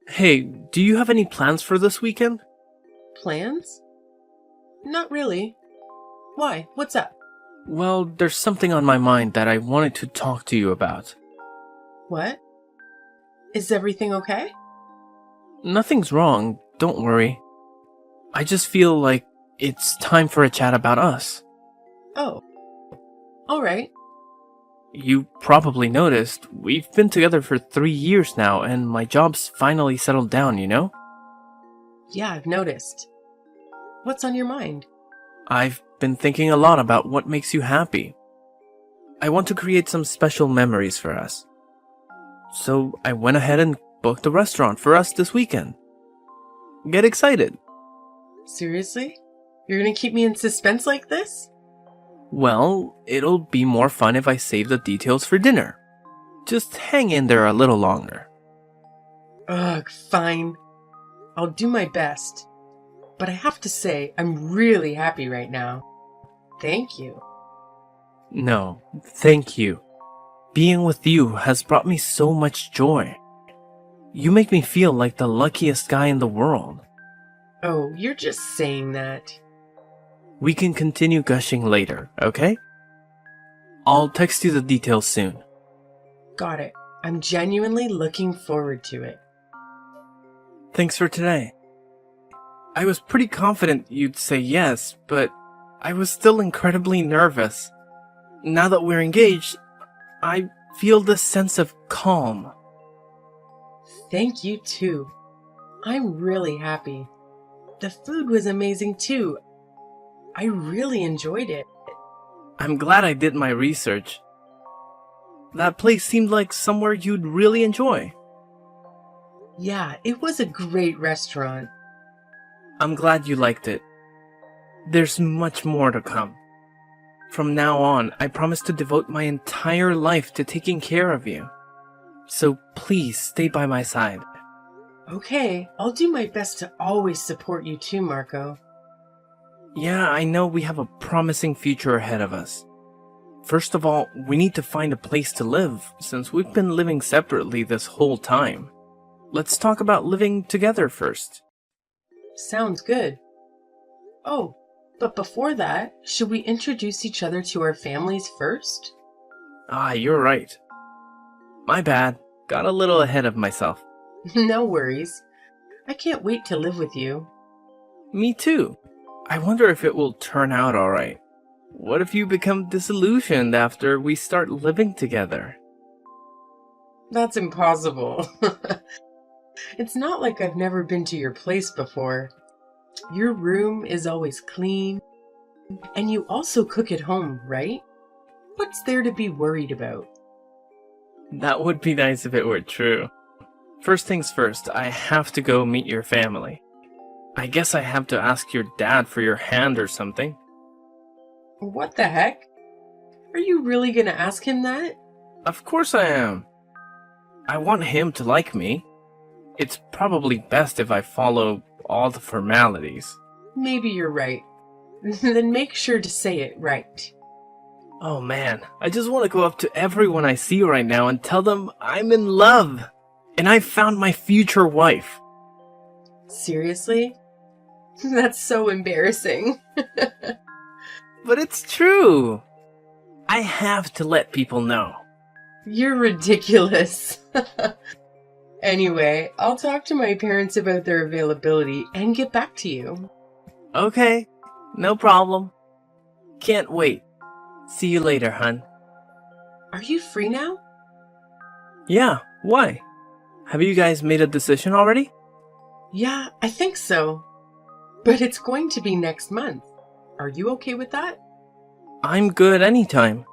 Hey, do you have any plans for this weekend? Plans? Not really. Why? What's up? Well, there's something on my mind that I wanted to talk to you about. What? Is everything okay? Nothing's wrong, don't worry. I just feel like it's time for a chat about us. Oh, alright. You probably noticed, we've been together for 3 years now, and my job's finally settled down, you know? Yeah, I've noticed. What's on your mind? I've been thinking a lot about what makes you happy. I want to create some special memories for us. So I went ahead and booked a restaurant for us this weekend. Get excited. Seriously? You're gonna keep me in suspense like this? Well, it'll be more fun if I save the details for dinner. Just hang in there a little longer. Ugh, fine. I'll do my best. But I have to say, I'm really happy right now. Thank you. No, thank you. Being with you has brought me so much joy. You make me feel like the luckiest guy in the world. Oh, you're just saying that. We can continue gushing later, okay? I'll text you the details soon. Got it. I'm genuinely looking forward to it. Thanks for today. I was pretty confident you'd say yes, but I was still incredibly nervous. Now that we're engaged, I feel this sense of calm. Thank you too. I'm really happy. The food was amazing too. I really enjoyed it. I'm glad I did my research. That place seemed like somewhere you'd really enjoy. Yeah, it was a great restaurant. I'm glad you liked it. There's much more to come. From now on, I promise to devote my entire life to taking care of you. So please stay by my side. Okay, I'll do my best to always support you too, Marco. Yeah, I know we have a promising future ahead of us. First of all, we need to find a place to live, since we've been living separately this whole time. Let's talk about living together first. Sounds good. Oh, but before that, should we introduce each other to our families first? Ah, you're right. My bad. Got a little ahead of myself. No worries. I can't wait to live with you. Me too. I wonder if it will turn out alright. What if you become disillusioned after we start living together? That's impossible. It's not like I've never been to your place before. Your room is always clean, and you also cook at home, right? What's there to be worried about? That would be nice if it were true. First things first, I have to go meet your family. I guess I have to ask your dad for your hand or something. What the heck? Are you really gonna ask him that? Of course I am. I want him to like me. It's probably best if I follow all the formalities. Maybe you're right. Then make sure to say it right. Oh man, I just want to go up to everyone I see right now and tell them I'm in love. And I found my future wife. Seriously? That's so embarrassing. But it's true. I have to let people know. You're ridiculous. Anyway, I'll talk to my parents about their availability and get back to you. Okay, no problem. Can't wait. See you later, hun. Are you free now? Yeah, why? Have you guys made a decision already? Yeah, I think so. But it's going to be next month. Are you okay with that? I'm good anytime.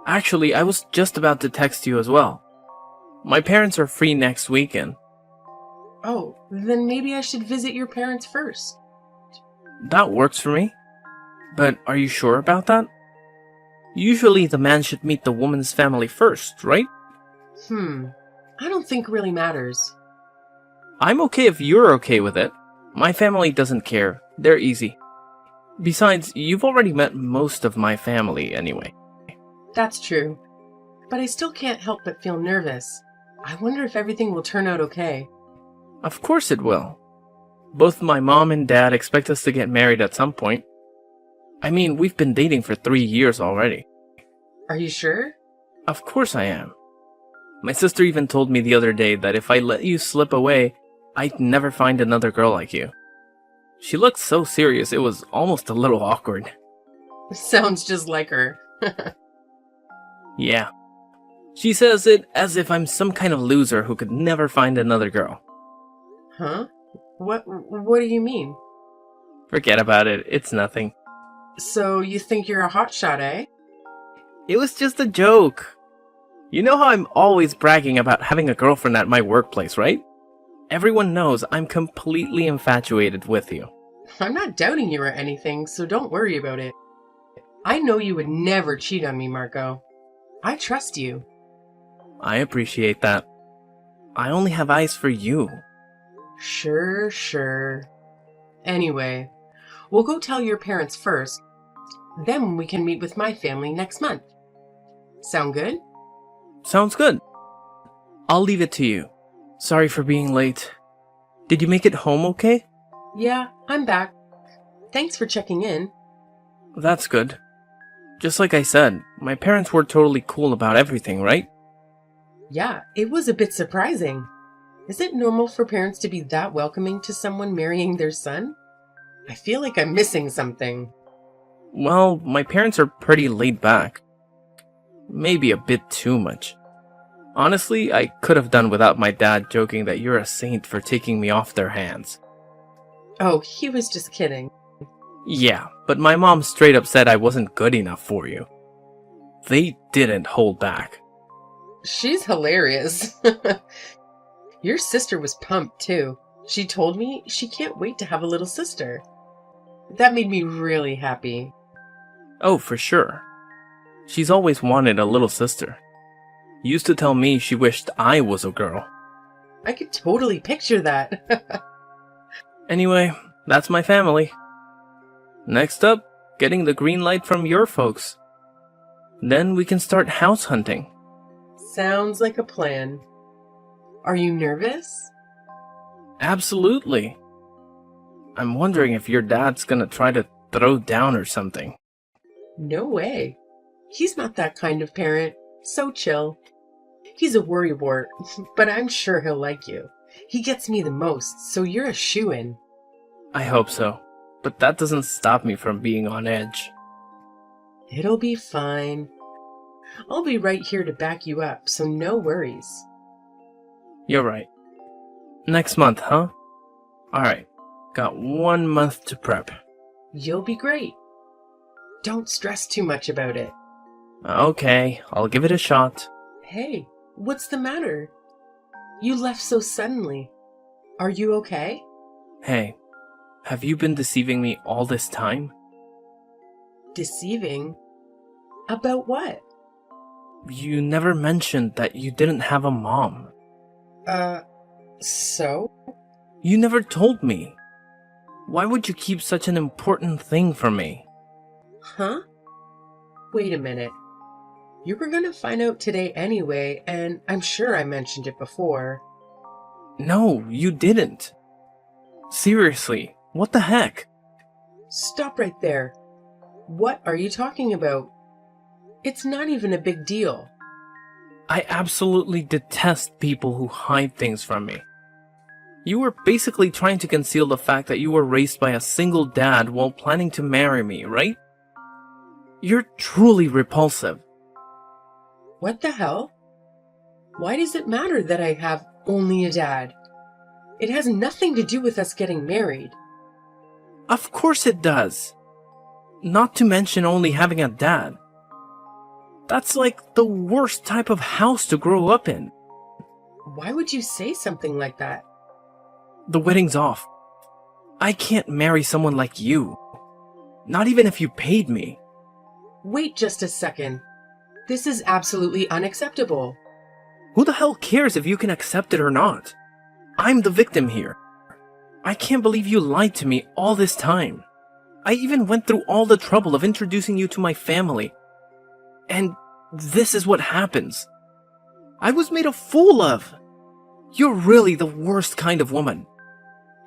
Actually, I was just about to text you as well. My parents are free next weekend. Oh, then maybe I should visit your parents first. That works for me. But are you sure about that? Usually the man should meet the woman's family first, right? I don't think really matters. I'm okay if you're okay with it. My family doesn't care. They're easy. Besides, you've already met most of my family anyway. That's true. But I still can't help but feel nervous. I wonder if everything will turn out okay. Of course it will. Both my mom and dad expect us to get married at some point. I mean, we've been dating for 3 years already. Are you sure? Of course I am. My sister even told me the other day that if I let you slip away, I'd never find another girl like you. She looked so serious it was almost a little awkward. Sounds just like her. Yeah. She says it as if I'm some kind of loser who could never find another girl. Huh? What do you mean? Forget about it, it's nothing. So you think you're a hotshot, eh? It was just a joke. You know how I'm always bragging about having a girlfriend at my workplace, right? Everyone knows I'm completely infatuated with you. I'm not doubting you or anything, so don't worry about it. I know you would never cheat on me, Marco. I trust you. I appreciate that. I only have eyes for you. Sure. Anyway, we'll go tell your parents first. Then we can meet with my family next month. Sound good? Sounds good. I'll leave it to you. Sorry for being late. Did you make it home okay? Yeah, I'm back. Thanks for checking in. That's good. Just like I said, my parents were totally cool about everything, right? Yeah, it was a bit surprising. Is it normal for parents to be that welcoming to someone marrying their son? I feel like I'm missing something. Well, my parents are pretty laid back. Maybe a bit too much. Honestly, I could have done without my dad joking that you're a saint for taking me off their hands. Oh, he was just kidding. Yeah, but my mom straight up said I wasn't good enough for you. They didn't hold back. She's hilarious. Your sister was pumped too. She told me she can't wait to have a little sister. That made me really happy. Oh, for sure. She's always wanted a little sister. Used to tell me she wished I was a girl. I could totally picture that. Anyway, that's my family. Next up, getting the green light from your folks. Then we can start house hunting. Sounds like a plan. Are you nervous? Absolutely. I'm wondering if your dad's gonna try to throw down or something. No way. He's not that kind of parent. So chill. He's a worrywart, but I'm sure he'll like you. He gets me the most, so you're a shoo-in. I hope so, but that doesn't stop me from being on edge. It'll be fine. I'll be right here to back you up, so no worries. You're right. Next month, huh? Alright, got 1 month to prep. You'll be great. Don't stress too much about it. Okay, I'll give it a shot. Hey, what's the matter? You left so suddenly. Are you okay? Hey, have you been deceiving me all this time? Deceiving? About what? You never mentioned that you didn't have a mom. So? You never told me. Why would you keep such an important thing from me? Huh? Wait a minute. You were gonna find out today anyway, and I'm sure I mentioned it before. No, you didn't. Seriously, what the heck? Stop right there. What are you talking about? It's not even a big deal. I absolutely detest people who hide things from me. You were basically trying to conceal the fact that you were raised by a single dad while planning to marry me, right? You're truly repulsive. What the hell? Why does it matter that I have only a dad? It has nothing to do with us getting married. Of course it does. Not to mention only having a dad. That's like the worst type of house to grow up in. Why would you say something like that? The wedding's off. I can't marry someone like you. Not even if you paid me. Wait just a second. This is absolutely unacceptable. Who the hell cares if you can accept it or not? I'm the victim here. I can't believe you lied to me all this time. I even went through all the trouble of introducing you to my family. And this is what happens. I was made a fool of. You're really the worst kind of woman.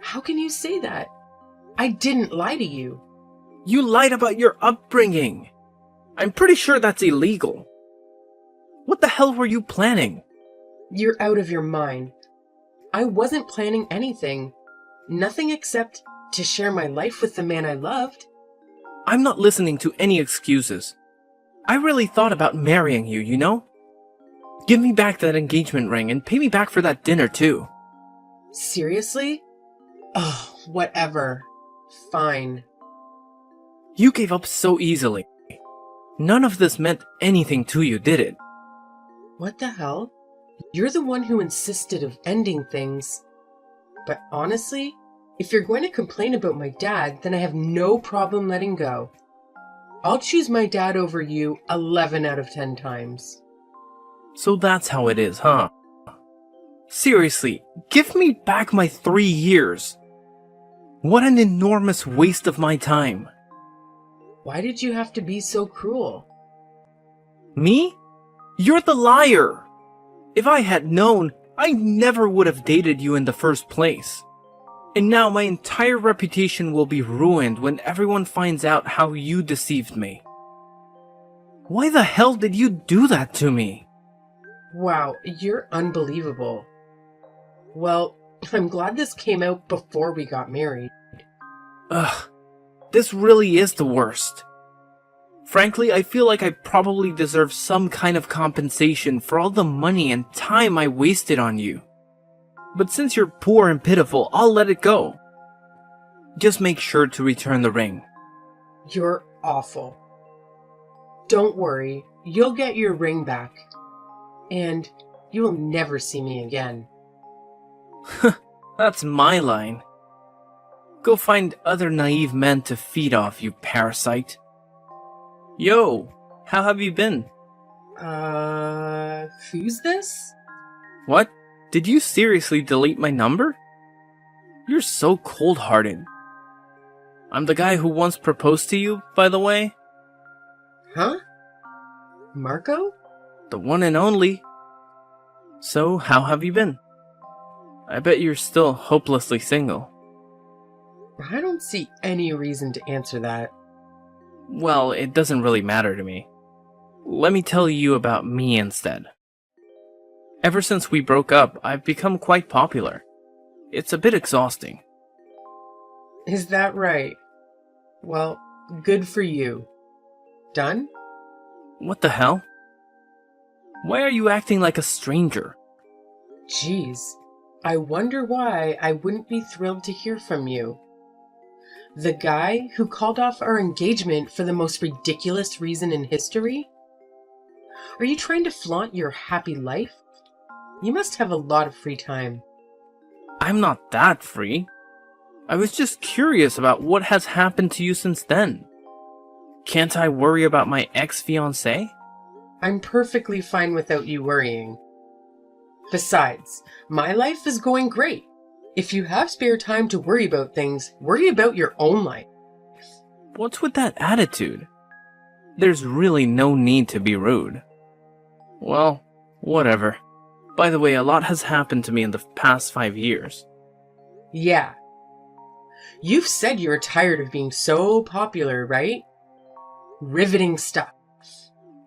How can you say that? I didn't lie to you. You lied about your upbringing. I'm pretty sure that's illegal. What the hell were you planning? You're out of your mind. I wasn't planning anything. Nothing except to share my life with the man I loved. I'm not listening to any excuses. I really thought about marrying you, you know? Give me back that engagement ring and pay me back for that dinner too. Seriously? Oh, whatever. Fine. You gave up so easily. None of this meant anything to you, did it? What the hell? You're the one who insisted of ending things. But honestly, if you're going to complain about my dad, then I have no problem letting go. I'll choose my dad over you 11 out of 10 times. So that's how it is, huh? Seriously, give me back my 3 years. What an enormous waste of my time. Why did you have to be so cruel? Me? You're the liar. If I had known, I never would have dated you in the first place. And now my entire reputation will be ruined when everyone finds out how you deceived me. Why the hell did you do that to me? Wow, you're unbelievable. Well, I'm glad this came out before we got married. Ugh, this really is the worst. Frankly, I feel like I probably deserve some kind of compensation for all the money and time I wasted on you. But since you're poor and pitiful, I'll let it go. Just make sure to return the ring. You're awful. Don't worry, you'll get your ring back. And you will never see me again. That's my line. Go find other naive men to feed off, you parasite. Yo, how have you been? Who's this? What? Did you seriously delete my number? You're so cold-hearted. I'm the guy who once proposed to you, by the way. Huh? Marco? The one and only. So, how have you been? I bet you're still hopelessly single. I don't see any reason to answer that. Well, it doesn't really matter to me. Let me tell you about me instead. Ever since we broke up, I've become quite popular. It's a bit exhausting. Is that right? Well, good for you. Done? What the hell? Why are you acting like a stranger? Jeez, I wonder why I wouldn't be thrilled to hear from you. The guy who called off our engagement for the most ridiculous reason in history? Are you trying to flaunt your happy life? You must have a lot of free time. I'm not that free. I was just curious about what has happened to you since then. Can't I worry about my ex-fiancé? I'm perfectly fine without you worrying. Besides, my life is going great. If you have spare time to worry about things, worry about your own life. What's with that attitude? There's really no need to be rude. Well, whatever. By the way, a lot has happened to me in the past 5 years. Yeah. You've said you're tired of being so popular, right? Riveting stuff.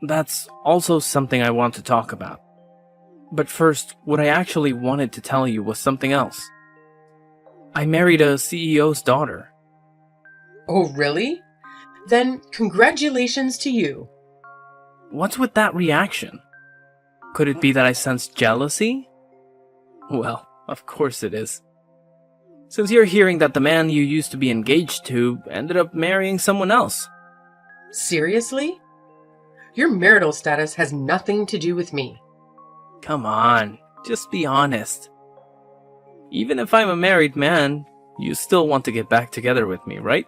That's also something I want to talk about. But first, what I actually wanted to tell you was something else. I married a CEO's daughter. Oh, really? Then congratulations to you. What's with that reaction? Could it be that I sense jealousy? Well, of course it is. Since you're hearing that the man you used to be engaged to ended up marrying someone else. Seriously? Your marital status has nothing to do with me. Come on, just be honest. Even if I'm a married man, you still want to get back together with me, right?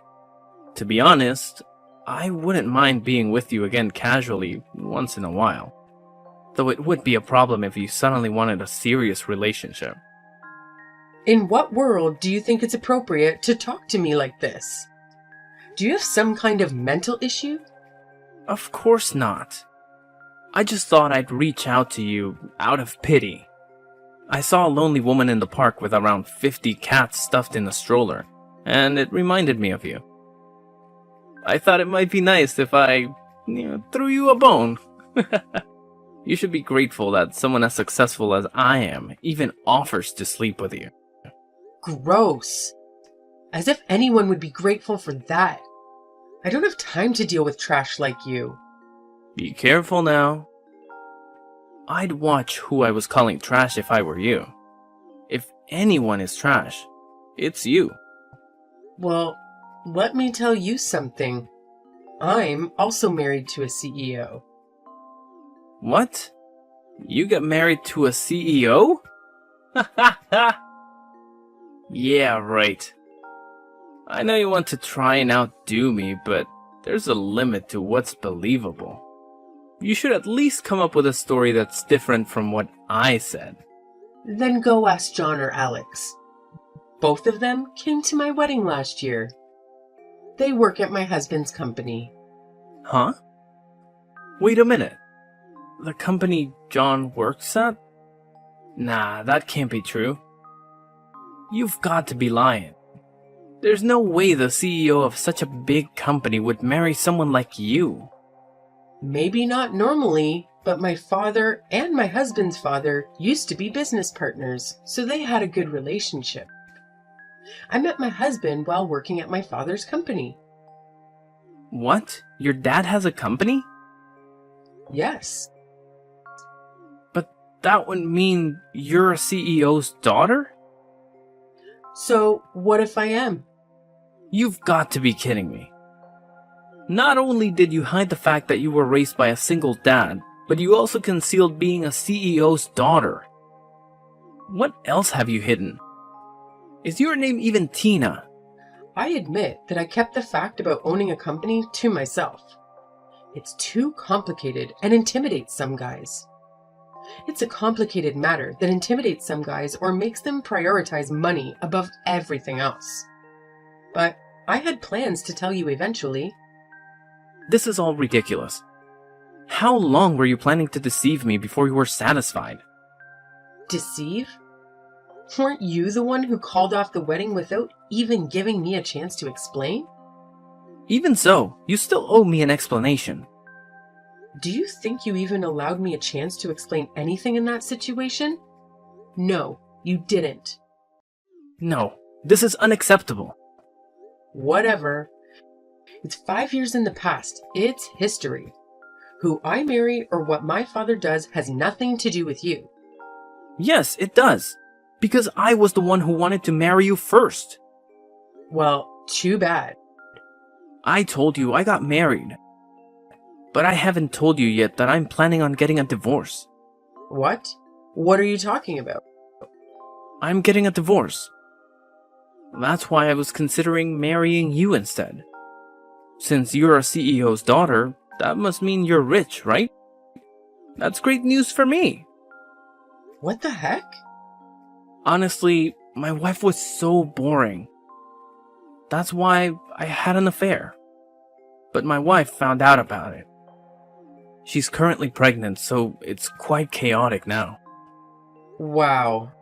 To be honest, I wouldn't mind being with you again casually once in a while. Though it would be a problem if you suddenly wanted a serious relationship. In what world do you think it's appropriate to talk to me like this? Do you have some kind of mental issue? Of course not. I just thought I'd reach out to you out of pity. I saw a lonely woman in the park with around 50 cats stuffed in a stroller, and it reminded me of you. I thought it might be nice if I, threw you a bone. You should be grateful that someone as successful as I am even offers to sleep with you. Gross. As if anyone would be grateful for that. I don't have time to deal with trash like you. Be careful now. I'd watch who I was calling trash if I were you. If anyone is trash, it's you. Well, let me tell you something. I'm also married to a CEO. What? You got married to a CEO? Yeah, right. I know you want to try and outdo me, but there's a limit to what's believable. You should at least come up with a story that's different from what I said. Then go ask John or Alex. Both of them came to my wedding last year. They work at my husband's company. Huh? Wait a minute. The company John works at? Nah, that can't be true. You've got to be lying. There's no way the CEO of such a big company would marry someone like you. Maybe not normally, but my father and my husband's father used to be business partners, so they had a good relationship. I met my husband while working at my father's company. What? Your dad has a company? Yes. But that would mean you're a CEO's daughter? So, what if I am? You've got to be kidding me. Not only did you hide the fact that you were raised by a single dad, but you also concealed being a CEO's daughter. What else have you hidden? Is your name even Tina? I admit that I kept the fact about owning a company to myself. It's too complicated and intimidates some guys. It's a complicated matter that intimidates some guys or makes them prioritize money above everything else. But I had plans to tell you eventually. This is all ridiculous. How long were you planning to deceive me before you were satisfied? Deceive? Weren't you the one who called off the wedding without even giving me a chance to explain? Even so, you still owe me an explanation. Do you think you even allowed me a chance to explain anything in that situation? No, you didn't. No, this is unacceptable. Whatever. It's 5 years in the past. It's history. Who I marry or what my father does has nothing to do with you. Yes, it does. Because I was the one who wanted to marry you first. Well, too bad. I told you I got married. But I haven't told you yet that I'm planning on getting a divorce. What? What are you talking about? I'm getting a divorce. That's why I was considering marrying you instead. Since you're a CEO's daughter, that must mean you're rich, right? That's great news for me. What the heck? Honestly, my wife was so boring. That's why I had an affair. But my wife found out about it. She's currently pregnant, so it's quite chaotic now. Wow.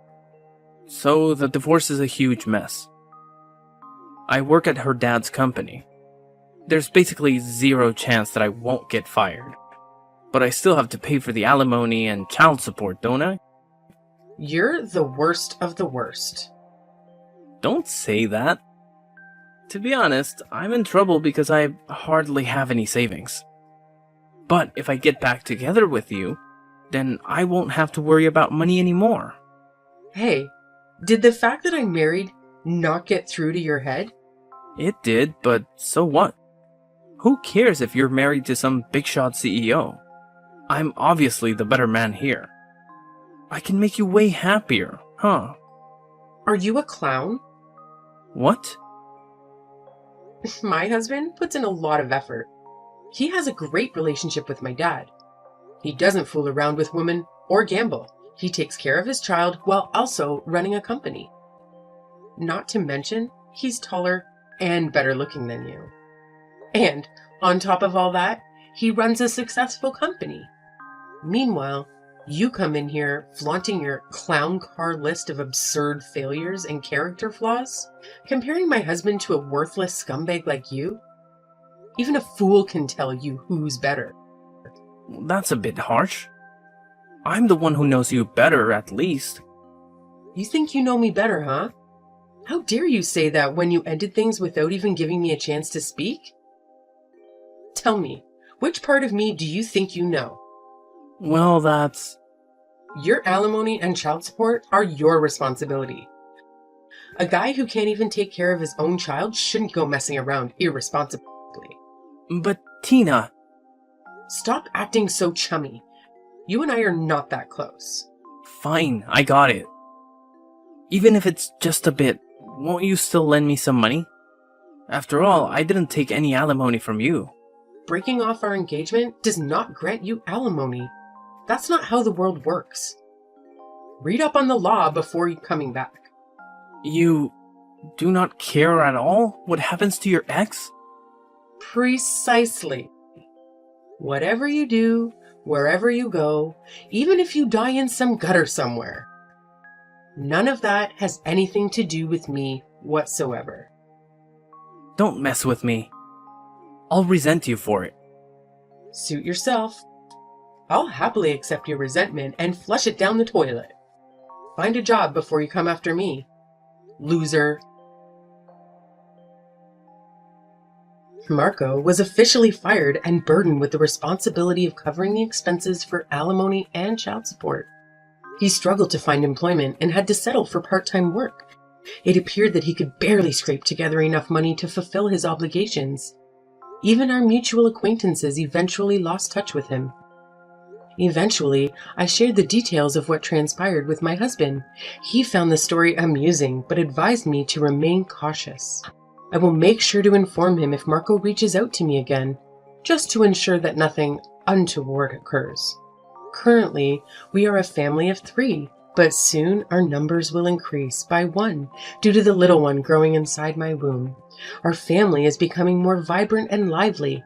So the divorce is a huge mess. I work at her dad's company. There's basically zero chance that I won't get fired. But I still have to pay for the alimony and child support, don't I? You're the worst of the worst. Don't say that. To be honest, I'm in trouble because I hardly have any savings. But if I get back together with you, then I won't have to worry about money anymore. Hey, did the fact that I'm married not get through to your head? It did, but so what? Who cares if you're married to some big shot CEO? I'm obviously the better man here. I can make you way happier, huh? Are you a clown? What? My husband puts in a lot of effort. He has a great relationship with my dad. He doesn't fool around with women or gamble. He takes care of his child while also running a company. Not to mention, he's taller and better looking than you. And on top of all that, he runs a successful company. Meanwhile, You come in here flaunting your clown car list of absurd failures and character flaws, comparing my husband to a worthless scumbag like you? Even a fool can tell you who's better. That's a bit harsh. I'm the one who knows you better, at least. You think you know me better, huh? How dare you say that when you ended things without even giving me a chance to speak? Tell me, which part of me do you think you know? Well, that's... Your alimony and child support are your responsibility. A guy who can't even take care of his own child shouldn't go messing around irresponsibly. But Tina... Stop acting so chummy. You and I are not that close. Fine, I got it. Even if it's just a bit, won't you still lend me some money? After all, I didn't take any alimony from you. Breaking off our engagement does not grant you alimony. That's not how the world works. Read up on the law before coming back. You do not care at all what happens to your ex? Precisely. Whatever you do, wherever you go, even if you die in some gutter somewhere, none of that has anything to do with me whatsoever. Don't mess with me. I'll resent you for it. Suit yourself. I'll happily accept your resentment and flush it down the toilet. Find a job before you come after me, loser. Marco was officially fired and burdened with the responsibility of covering the expenses for alimony and child support. He struggled to find employment and had to settle for part-time work. It appeared that he could barely scrape together enough money to fulfill his obligations. Even our mutual acquaintances eventually lost touch with him. Eventually, I shared the details of what transpired with my husband. He found the story amusing, but advised me to remain cautious. I will make sure to inform him if Marco reaches out to me again, just to ensure that nothing untoward occurs. Currently, we are a family of 3, but soon our numbers will increase by 1 due to the little one growing inside my womb. Our family is becoming more vibrant and lively,